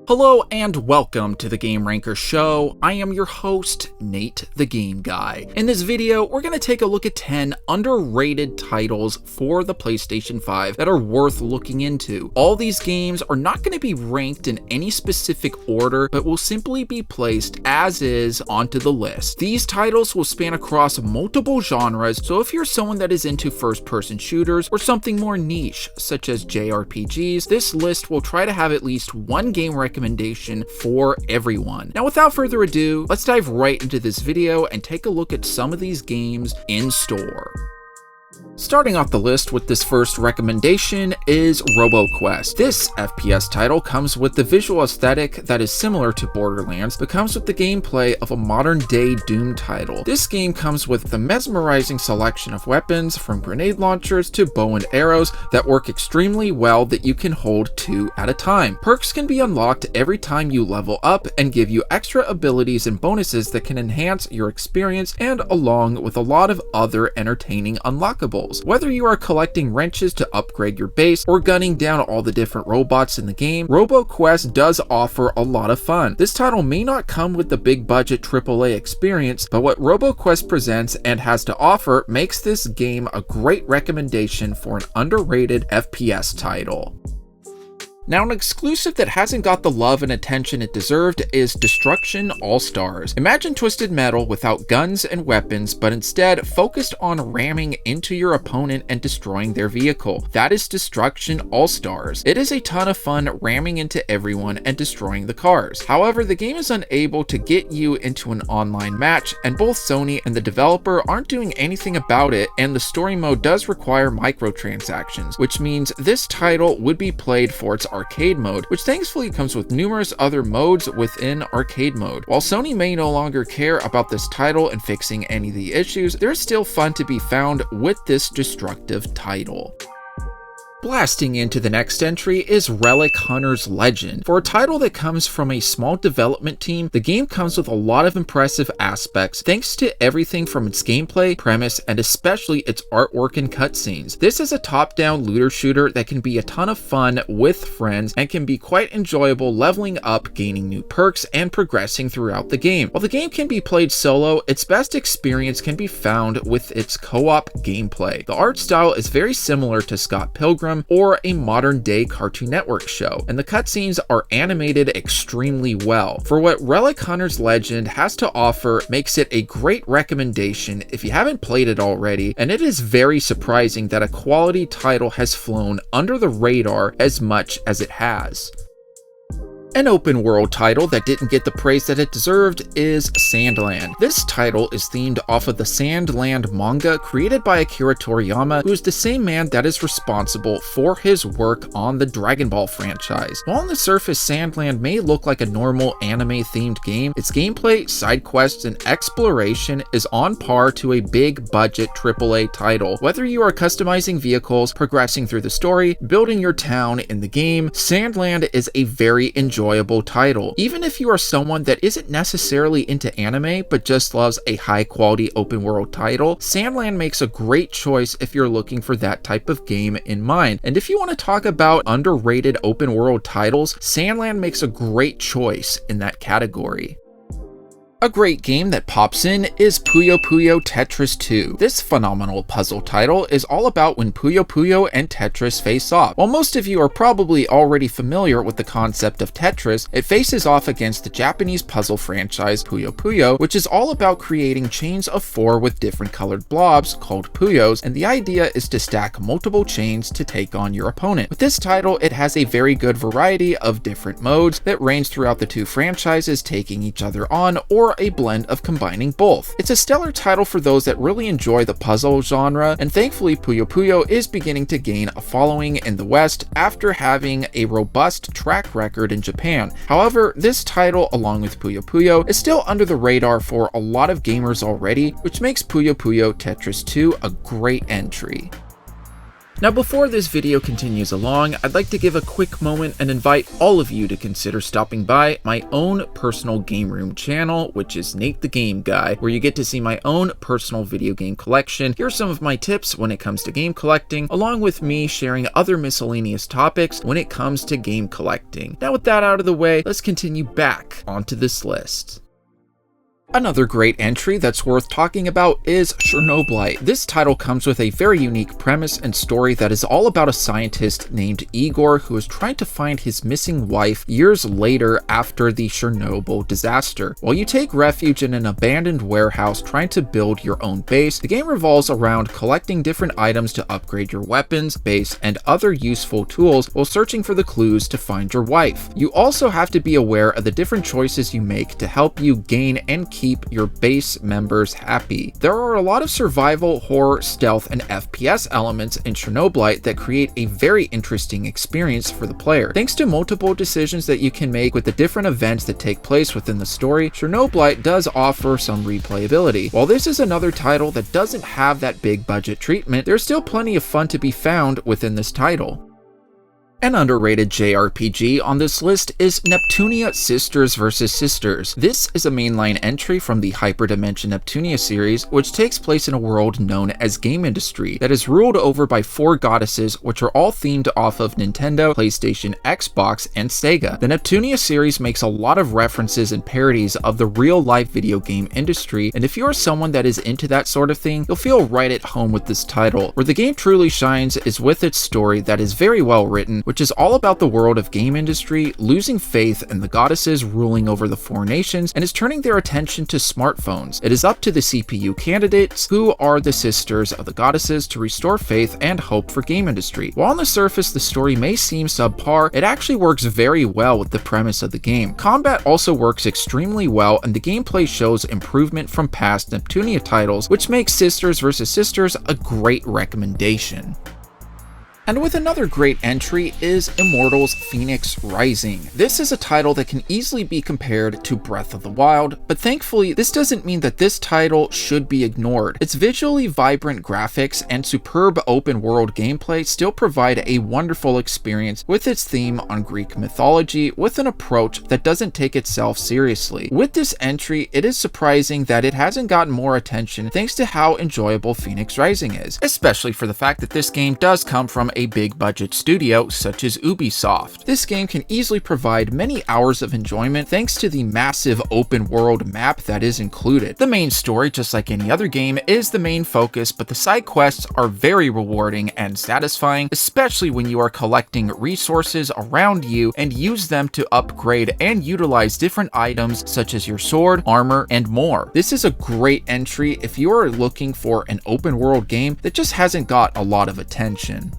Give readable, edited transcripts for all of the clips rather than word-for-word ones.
Hello and welcome to the Game Ranker Show. I am your host, Nate the Game Guy. In this video, we're going to take a look at 10 underrated titles for the PlayStation 5 that are worth looking into. All these games are not going to be ranked in any specific order, but will simply be placed as is onto the list. These titles will span across multiple genres, so if you're someone that is into first-person shooters or something more niche, such as JRPGs, this list will try to have at least one game recommendation for everyone. Now, without further ado, let's dive right into this video and take a look at some of these games in store. Starting off the list with this first recommendation is Roboquest. This FPS title comes with the visual aesthetic that is similar to Borderlands, but comes with the gameplay of a modern-day Doom title. This game comes with the mesmerizing selection of weapons, from grenade launchers to bow and arrows, that work extremely well that you can hold 2 at a time. Perks can be unlocked every time you level up and give you extra abilities and bonuses that can enhance your experience, and along with a lot of other entertaining unlockables. Whether you are collecting wrenches to upgrade your base or gunning down all the different robots in the game, Roboquest does offer a lot of fun. This title may not come with the big budget AAA experience, but what Roboquest presents and has to offer makes this game a great recommendation for an underrated FPS title. Now, an exclusive that hasn't got the love and attention it deserved is Destruction Allstars. Imagine Twisted Metal without guns and weapons, but instead focused on ramming into your opponent and destroying their vehicle. That is Destruction Allstars. It is a ton of fun ramming into everyone and destroying the cars. However, the game is unable to get you into an online match, and both Sony and the developer aren't doing anything about it, and the story mode does require microtransactions, which means this title would be played for its arcade mode, which thankfully comes with numerous other modes within arcade mode. While Sony may no longer care about this title and fixing any of the issues, there's still fun to be found with this destructive title. Blasting into the next entry is Relic Hunter's Legend. For a title that comes from a small development team, the game comes with a lot of impressive aspects thanks to everything from its gameplay, premise, and especially its artwork and cutscenes. This is a top-down looter shooter that can be a ton of fun with friends and can be quite enjoyable leveling up, gaining new perks, and progressing throughout the game. While the game can be played solo, its best experience can be found with its co-op gameplay. The art style is very similar to Scott Pilgrim or a modern-day Cartoon Network show, and the cutscenes are animated extremely well. For what Relic Hunter's Legend has to offer makes it a great recommendation if you haven't played it already, and it is very surprising that a quality title has flown under the radar as much as it has. An open world title that didn't get the praise that it deserved is Sandland. This title is themed off of the Sandland manga created by Akira Toriyama, who is the same man that is responsible for his work on the Dragon Ball franchise. While on the surface Sandland may look like a normal anime themed game, its gameplay, side quests, and exploration is on par to a big budget AAA title. Whether you are customizing vehicles, progressing through the story, building your town in the game, Sandland is a very enjoyable title. Even if you are someone that isn't necessarily into anime but just loves a high quality open world title, Sandland makes a great choice if you're looking for that type of game in mind. And if you want to talk about underrated open world titles, Sandland makes a great choice in that category. A great game that pops in is Puyo Tetris 2. This phenomenal puzzle title is all about when Puyo and Tetris face off. While most of you are probably already familiar with the concept of Tetris, it faces off against the Japanese puzzle franchise Puyo, which is all about creating chains of 4 with different colored blobs called Puyos, and the idea is to stack multiple chains to take on your opponent. With this title, it has a very good variety of different modes that range throughout the two franchises, taking each other on, or a blend of combining both. It's a stellar title for those that really enjoy the puzzle genre, and thankfully Puyo is beginning to gain a following in the West after having a robust track record in Japan. However, this title, along with Puyo, is still under the radar for a lot of gamers already, which makes Puyo Tetris 2 a great entry. Now before this video continues along, I'd like to give a quick moment and invite all of you to consider stopping by my own personal game room channel, which is Nate the Game Guy, where you get to see my own personal video game collection, hear some of my tips when it comes to game collecting, along with me sharing other miscellaneous topics when it comes to game collecting. Now with that out of the way, let's continue back onto this list. Another great entry that's worth talking about is Chernobylite. This title comes with a very unique premise and story that is all about a scientist named Igor who is trying to find his missing wife years later after the Chernobyl disaster. While you take refuge in an abandoned warehouse trying to build your own base, the game revolves around collecting different items to upgrade your weapons, base, and other useful tools while searching for the clues to find your wife. You also have to be aware of the different choices you make to help you gain and keep your base members happy. There are a lot of survival, horror, stealth, and FPS elements in Chernobylite that create a very interesting experience for the player. Thanks to multiple decisions that you can make with the different events that take place within the story, Chernobylite does offer some replayability. While this is another title that doesn't have that big budget treatment, there's still plenty of fun to be found within this title. An underrated JRPG on this list is Neptunia Sisters vs. Sisters. This is a mainline entry from the Hyperdimension Neptunia series, which takes place in a world known as Game Industry that is ruled over by 4 goddesses, which are all themed off of Nintendo, PlayStation, Xbox, and Sega. The Neptunia series makes a lot of references and parodies of the real-life video game industry, and if you are someone that is into that sort of thing, you'll feel right at home with this title. Where the game truly shines is with its story that is very well written, which is all about the world of game industry losing faith in the goddesses ruling over the 4 nations and is turning their attention to smartphones. It is up to the CPU candidates, who are the sisters of the goddesses, to restore faith and hope for game industry. While on the surface the story may seem subpar, it actually works very well with the premise of the game. Combat also works extremely well, and the gameplay shows improvement from past Neptunia titles, which makes Sisters vs. Sisters a great recommendation. And with another great entry is Immortal's Fenyx Rising. This is a title that can easily be compared to Breath of the Wild, but thankfully this doesn't mean that this title should be ignored. Its visually vibrant graphics and superb open world gameplay still provide a wonderful experience with its theme on Greek mythology with an approach that doesn't take itself seriously. With this entry, it is surprising that it hasn't gotten more attention thanks to how enjoyable Fenyx Rising is, especially for the fact that this game does come from a big budget studio such as Ubisoft. This game can easily provide many hours of enjoyment thanks to the massive open world map that is included. The main story, just like any other game, is the main focus, but the side quests are very rewarding and satisfying, especially when you are collecting resources around you and use them to upgrade and utilize different items such as your sword, armor, and more. This is a great entry if you are looking for an open world game that just hasn't got a lot of attention.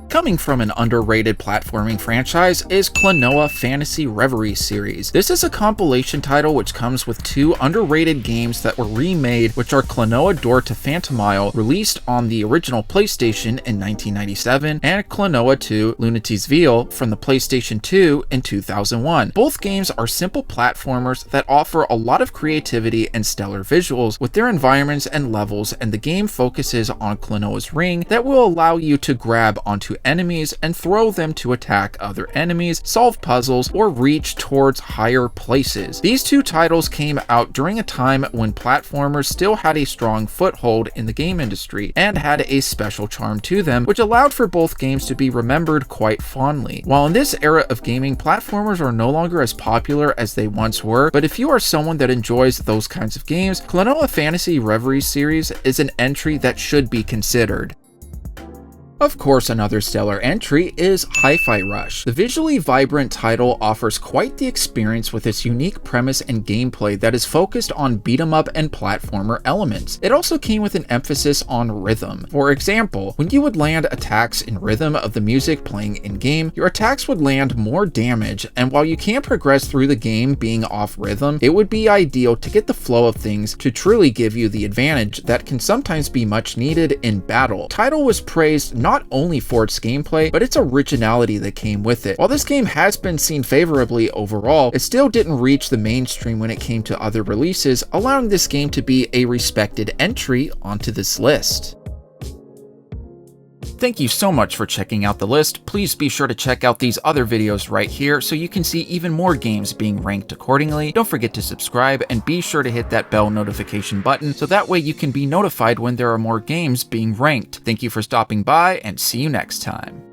Coming from an underrated platforming franchise is Klonoa Phantasy Reverie series. This is a compilation title which comes with 2 underrated games that were remade, which are Klonoa Door to Phantomile, released on the original PlayStation in 1997, and Klonoa 2 Lunity's Veil from the PlayStation 2 in 2001. Both games are simple platformers that offer a lot of creativity and stellar visuals with their environments and levels, and the game focuses on Klonoa's ring that will allow you to grab onto enemies and throw them to attack other enemies, solve puzzles, or reach towards higher places. These 2 titles came out during a time when platformers still had a strong foothold in the game industry and had a special charm to them, which allowed for both games to be remembered quite fondly. While in this era of gaming, platformers are no longer as popular as they once were, but if you are someone that enjoys those kinds of games, Klonoa Phantasy Reverie series is an entry that should be considered. Of course, another stellar entry is Hi-Fi Rush. The visually vibrant title offers quite the experience with its unique premise and gameplay that is focused on beat-em-up and platformer elements. It also came with an emphasis on rhythm. For example, when you would land attacks in rhythm of the music playing in-game, your attacks would land more damage, and while you can't progress through the game being off rhythm, it would be ideal to get the flow of things to truly give you the advantage that can sometimes be much needed in battle. The title was praised not only for its gameplay, but its originality that came with it. While this game has been seen favorably overall, it still didn't reach the mainstream when it came to other releases, allowing this game to be a respected entry onto this list. Thank you so much for checking out the list. Please be sure to check out these other videos right here so you can see even more games being ranked accordingly. Don't forget to subscribe and be sure to hit that bell notification button so that way you can be notified when there are more games being ranked. Thank you for stopping by and see you next time.